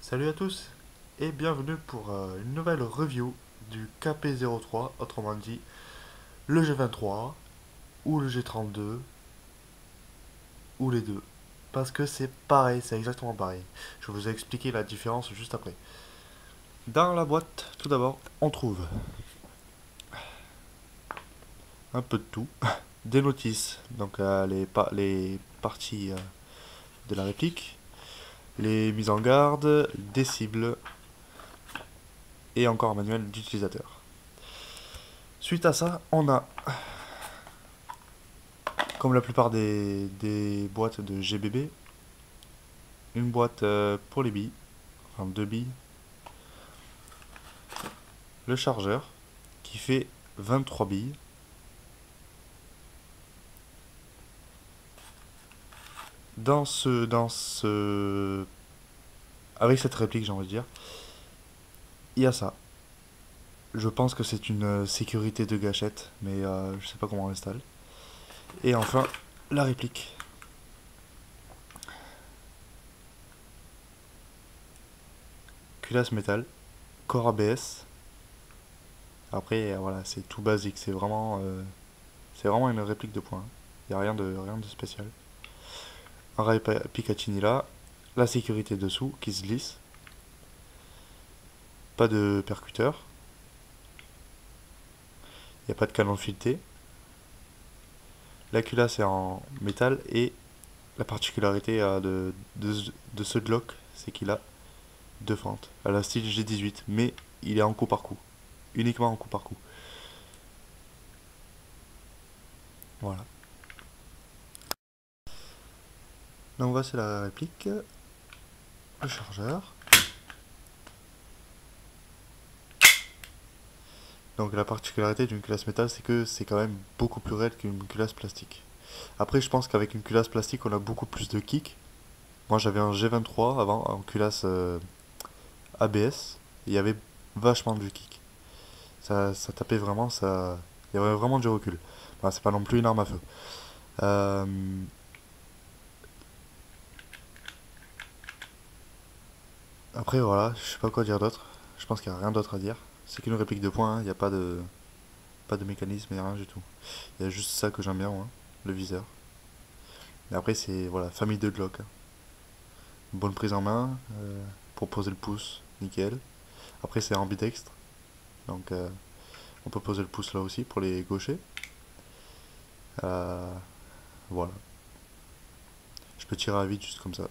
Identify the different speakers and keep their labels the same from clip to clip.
Speaker 1: Salut à tous et bienvenue pour une nouvelle review du KP03, autrement dit le G23 ou le G32 ou les deux. Parce que c'est pareil, c'est exactement pareil. Je vais vous expliquer la différence juste après. Dans la boîte, tout d'abord, on trouve un peu de tout. Des notices, donc les parties de la réplique, les mises en garde, des cibles et encore un manuel d'utilisateur. Suite à ça, on a comme la plupart des boîtes de GBB, une boîte pour les billes, enfin deux billes, le chargeur qui fait 23 billes, avec cette réplique j'ai envie de dire, il y a ça. Je pense que c'est une sécurité de gâchette, mais je sais pas comment on l'installe. Et enfin, la réplique. Culasse métal, corps ABS. Après, voilà, c'est tout basique, c'est vraiment une réplique de poing. Il n'y a rien de spécial. Un rail Picatinny là, la sécurité dessous qui se glisse, pas de percuteur, il n'y a pas de canon fileté, la culasse est en métal et la particularité de ce Glock, c'est qu'il a deux fentes, à la style G18, mais il est en coup par coup, uniquement en coup par coup. Voilà. Donc voici la réplique, le chargeur. Donc la particularité d'une culasse métal, c'est que c'est quand même beaucoup plus raide qu'une culasse plastique. Après, je pense qu'avec une culasse plastique, on a beaucoup plus de kick. Moi, j'avais un G23 avant, en culasse ABS. Il y avait vachement de kick. Ça tapait vraiment, ça... Il y avait vraiment du recul. Enfin, c'est pas non plus une arme à feu. Euh, Après, voilà, je sais pas quoi dire d'autre. Je pense qu'il n'y a rien d'autre à dire. C'est qu'une réplique de poing, il n'y a pas de mécanisme, il n'y a rien du tout. Il y a juste ça que j'aime bien, moi, le viseur. Et après, c'est, voilà, famille de Glock, hein. Bonne prise en main, pour poser le pouce, nickel. Après, c'est ambidextre, donc on peut poser le pouce là aussi pour les gauchers. Euh, voilà. Je peux tirer à vide juste comme ça.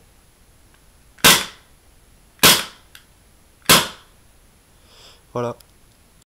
Speaker 1: Voilà.